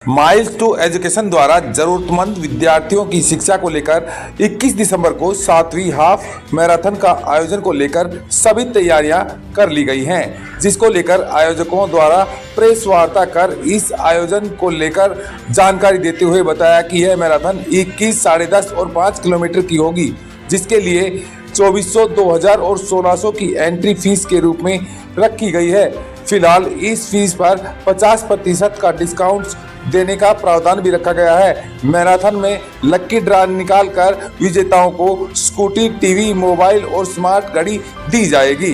Miles to education द्वारा जरूरतमंद विद्यार्थियों की शिक्षा को लेकर 21 दिसंबर को 7वीं हाफ मैराथन का आयोजन को लेकर सभी तैयारियां कर ली गई हैं, जिसको लेकर आयोजकों द्वारा प्रेस वार्ता कर इस आयोजन को लेकर जानकारी देते हुए बताया कि यह मैराथन 21, 10.5 और 5 किलोमीटर की होगी, जिसके लिए 2400, 2000 और 1600 की एंट्री फीस के रूप में रखी गई है। फिलहाल इस फीस पर 50% का डिस्काउंट देने का प्रावधान भी रखा गया है। मैराथन में लक्की ड्रा निकालकर विजेताओं को स्कूटी, टीवी, मोबाइल और स्मार्ट घड़ी दी जाएगी।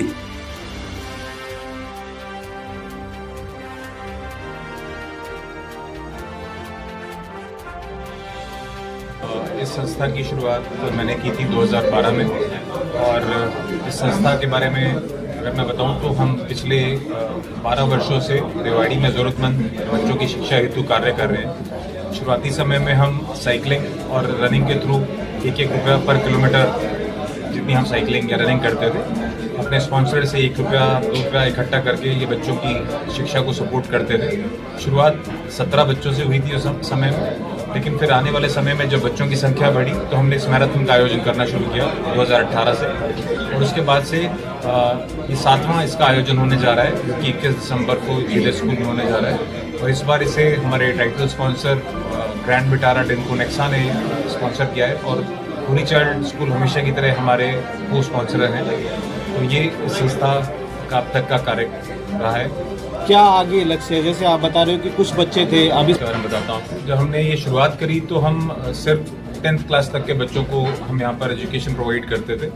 इस संस्था की शुरुआत मैंने की थी 2012 में और इस संस्था के बारे में अगर मैं बताऊं तो हम पिछले 12 वर्षों से रेवाड़ी में ज़रूरतमंद बच्चों की शिक्षा हेतु कार्य कर रहे हैं। शुरुआती समय में हम साइकिलिंग और रनिंग के थ्रू 1-1 रुपया पर किलोमीटर जितनी हम साइकिलिंग या रनिंग करते थे, अपने स्पॉन्सर से 1 रुपया 2 रुपया इकट्ठा करके ये बच्चों की शिक्षा को सपोर्ट करते थे। शुरुआत 17 बच्चों से हुई थी उस समय में, लेकिन फिर आने वाले समय में जब बच्चों की संख्या बढ़ी तो हमने इस मैराथन का आयोजन करना शुरू किया 2018 से, और उसके बाद से ये 7वां इसका आयोजन होने जा रहा है, जो कि 21 दिसंबर को जिले स्कूल में होने जा रहा है। और इस बार इसे हमारे टाइटल स्पॉन्सर ग्रैंड विटारा डिनको नेक्सा ने स्पॉन्सर किया है और पूरी चाइल्ड स्कूल हमेशा की तरह हमारे को स्पॉन्सर हैं। तो ये इस संस्था का अब तक का कार्य रहा है। क्या आगे लक्ष्य है? जैसे आप बता रहे हो कि कुछ बच्चे थे, अभी इसके बारे में बताता हूँ। जब हमने ये शुरुआत करी तो हम सिर्फ 10th क्लास तक के बच्चों को हम यहाँ पर एजुकेशन प्रोवाइड करते थे।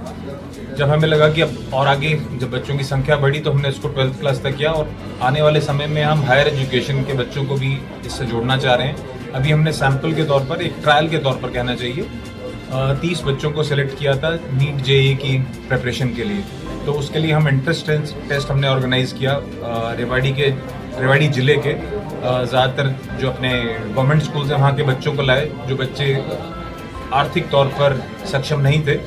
जब हमें लगा कि अब और आगे जब बच्चों की संख्या बढ़ी तो हमने इसको 12th क्लास तक किया और आने वाले समय में हम हायर एजुकेशन के बच्चों को भी इससे जोड़ना चाह रहे हैं। अभी हमने सैंपल के तौर पर, एक ट्रायल के तौर पर कहना चाहिए, 30 बच्चों को सिलेक्ट किया था नीट जेईई की प्रिपरेशन के लिए। तो उसके लिए हम एंट्रेंस टेस्ट हमने ऑर्गेनाइज किया रेवाड़ी जिले के ज़्यादातर जो अपने गवर्नमेंट स्कूल्स हैं वहाँ के बच्चों को लाए, जो बच्चे आर्थिक तौर पर सक्षम नहीं थे।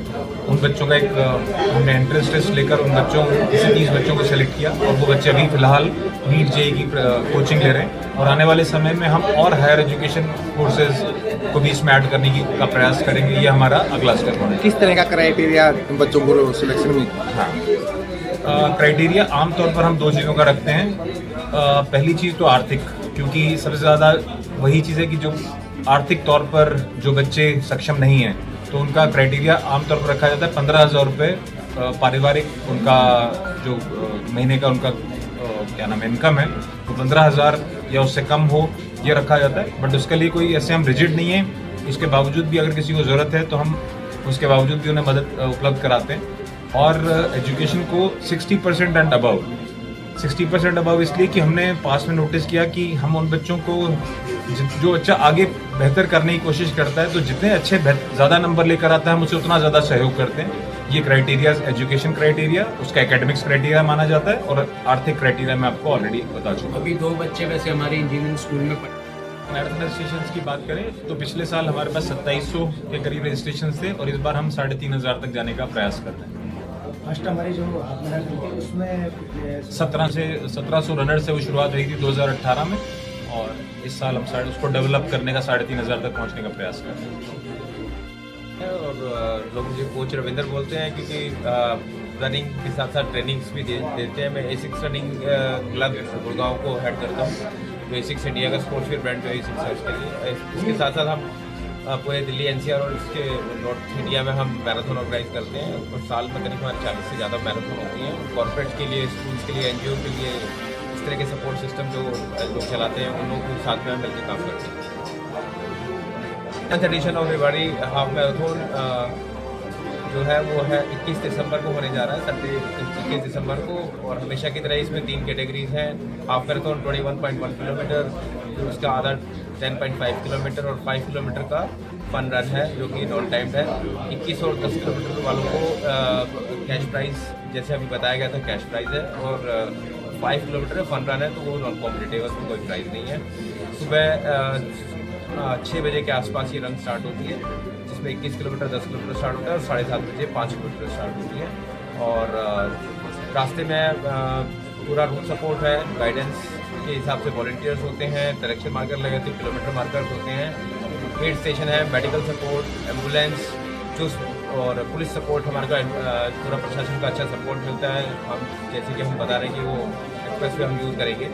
उन बच्चों का एक हमने एंट्रेंस टेस्ट लेकर उन बच्चों से 30 बच्चों को सिलेक्ट किया और वो बच्चे अभी फिलहाल नीट जेईई की कोचिंग ले रहे हैं और आने वाले समय में हम और हायर एजुकेशन कोर्सेज को भी इसमें ऐड करने का प्रयास करेंगे। ये हमारा अगला स्टेप है। किस तरह का क्राइटेरिया बच्चों को सिलेक्शन में? हाँ, क्राइटेरिया आमतौर पर हम 2 चीज़ों का रखते हैं। पहली चीज़ तो आर्थिक, क्योंकि सबसे ज़्यादा वही चीज़ है कि जो आर्थिक तौर पर जो बच्चे सक्षम नहीं हैं तो उनका क्राइटेरिया आमतौर पर रखा जाता है 15,000 रुपये पारिवारिक उनका जो महीने का उनका क्या नाम है इनकम है, तो 15,000 या उससे कम हो ये रखा जाता है। बट उसके लिए कोई ऐसे हम रिजिड नहीं है, उसके बावजूद भी अगर किसी को ज़रूरत है तो हम उसके बावजूद भी उन्हें मदद उपलब्ध कराते हैं। और एजुकेशन को 60% एंड अबव, 60% अबव इसलिए कि हमने पास में नोटिस किया कि हम उन बच्चों को जो बच्चा आगे बेहतर करने की कोशिश करता है तो जितने अच्छे ज़्यादा नंबर लेकर आता है हम उसे उतना ज़्यादा सहयोग करते हैं। ये क्राइटेरिया एजुकेशन क्राइटेरिया, उसका एकेडमिक्स क्राइटेरिया माना जाता है और आर्थिक क्राइटेरिया मैं आपको ऑलरेडी बता चुका हूँ। अभी 2 बच्चे वैसे हमारे इंजीनियरिंग स्कूल में मैराथन रजिस्ट्रेशन की बात करें तो पिछले साल हमारे पास 2700 के करीब रजिस्ट्रेशन थे और इस बार हम 3,500 तक जाने का प्रयास कर रहे हैं। फर्स्ट हमारी जो मैराथन थी उसमें 1700 रनर से वो शुरुआत हुई थी 2018 में और इस साल हम उसको डेवलप करने का 3,500 तक पहुंचने का प्रयास कर रहे हैं। और लोग मुझे कोच रविंदर बोलते हैं, क्योंकि रनिंग के साथ साथ ट्रेनिंग्स भी देते हैं। मैं A6 रनिंग क्लब गुड़गांव को हेड करता हूँ, जो A6 इंडिया का स्पोर्ट्स वेयर ब्रांड जो A6 है उसके लिए। इसके साथ साथ हम पूरे दिल्ली NCR और इसके नॉर्थ इंडिया में हम मैराथन ऑर्गेनाइज करते हैं और साल में करीब हमारे 40 से ज़्यादा मैराथन होती हैं। कॉर्पोरेट के लिए, स्कूल्स के लिए, NGO के लिए, इस तरह के सपोर्ट सिस्टम जो लोग चलाते हैं उन लोगों के साथ में हम मिलकर काम करते हैं। 10th edition of Rewari half marathon जो है वो है 21 दिसंबर को होने जा रहा है, 21 दिसंबर को। और हमेशा की तरह इसमें 3 कैटेगरीज हैं। हाफ मैराथन 21.1 किलोमीटर, उसका आधा 10.5 किलोमीटर और 5 किलोमीटर का फन रन है जो कि नॉन टाइम्ड है। 21 और 10 किलोमीटर वालों को कैश प्राइज जैसे अभी बताया गया था कैश प्राइज है, और 5 किलोमीटर फन रन है तो वो नॉन कॉम्पिटिटिव है, उसमें कोई प्राइज नहीं है। सुबह 6 बजे के आसपास ये रन स्टार्ट होती है, जिसमें 21 किलोमीटर 10 किलोमीटर स्टार्ट होता है और 7:30 बजे 5 किलोमीटर स्टार्ट होती है। और रास्ते में पूरा रूट सपोर्ट है, गाइडेंस के हिसाब से वॉलंटियर्स होते हैं, डायरेक्शन मार्कर लगे होते हैं, किलोमीटर मार्कर्स होते हैं, एड स्टेशन है, मेडिकल सपोर्ट, एम्बुलेंस जो और पुलिस सपोर्ट हमारे का पूरा प्रशासन का अच्छा सपोर्ट मिलता है। हम जैसे कि हम बता रहे हैं कि वो एक्सप्रेस वे हम यूज़ करेंगे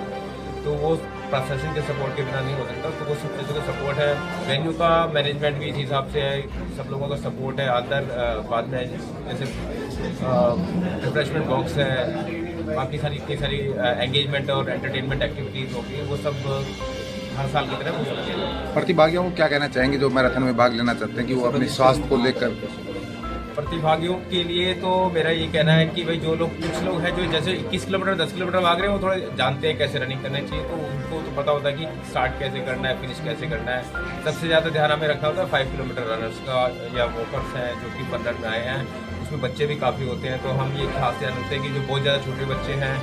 तो वो प्रशासन के सपोर्ट के बिना नहीं हो सकता, तो वो सब चीज़ों का सपोर्ट है। वेन्यू का मैनेजमेंट भी इस हिसाब से है, सब लोगों का सपोर्ट है। अंदर बाद में जैसे रिफ्रेशमेंट बॉक्स है, बाकी इतनी सारी एंगेजमेंट और एंटरटेनमेंट एक्टिविटीज़ होगी, वो सब हर साल की तरह वो सब किया जाएगा। प्रतिभागियों को क्या कहना चाहेंगे जो मैराथन में भाग लेना चाहते हैं कि वो अपने स्वास्थ्य को लेकर? प्रतिभागियों के लिए तो मेरा ये कहना है कि भाई जो लोग कुछ लोग हैं जो जैसे 21 किलोमीटर 10 किलोमीटर भाग रहे हैं वो थोड़े जानते हैं कैसे रनिंग करनी चाहिए, तो उनको तो पता होता है कि स्टार्ट कैसे करना है, फिनिश कैसे करना है। सबसे ज़्यादा ध्यान हमें रखना होता है 5 किलोमीटर रनर्स का या वॉकर्स हैं जो कि 15 में आए हैं, उसमें बच्चे भी काफ़ी होते हैं, तो हम ये खास ध्यान रखते हैं कि जो बहुत ज़्यादा छोटे बच्चे हैं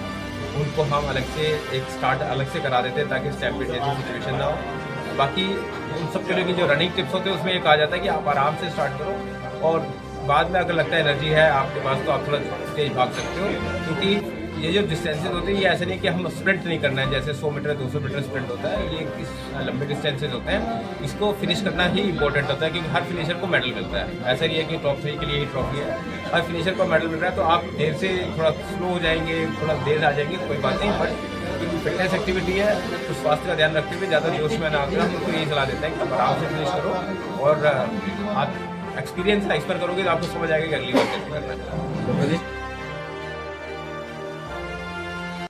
उनको हम अलग से एक स्टार्ट अलग से करा देते हैं ताकि स्टैम्पिड जैसी सिचुएशन ना हो। बाकी उन सब के लिए जो रनिंग टिप्स होते हैं उसमें ये कहा जाता है कि आप आराम से स्टार्ट करो और बाद में अगर लगता है एनर्जी है आपके पास तो आप थोड़ा तेज भाग सकते हो, क्योंकि ये जो डिस्टेंसेज होते हैं ये ऐसे नहीं कि हम स्प्रिंट नहीं करना है, जैसे 100 मीटर 200 मीटर स्प्रिंट होता है, ये इस लंबे डिस्टेंसेज होते हैं, इसको फिनिश करना ही इंपॉर्टेंट होता है क्योंकि हर फिनिशर को मेडल मिलता है। ऐसा नहीं है कि टॉप 3 के लिए ही ट्रॉफी है, हर फिनिशर को मेडल मिल रहा है, तो आप देर से थोड़ा स्लो हो जाएंगे, थोड़ा देर आ जाएंगे कोई बात नहीं, बट फिटनेस एक्टिविटी है तो स्वास्थ्य का ध्यान रखते हुए ज़्यादा जोश में ना आकर हम उनको यही सलाह देते हैं कि आप आराम से फिनिश करो और आप एक्सपीरियंस ना एक्सपर करोगे तो आपको समझ आएगा कि अगली बार कैसे करना है।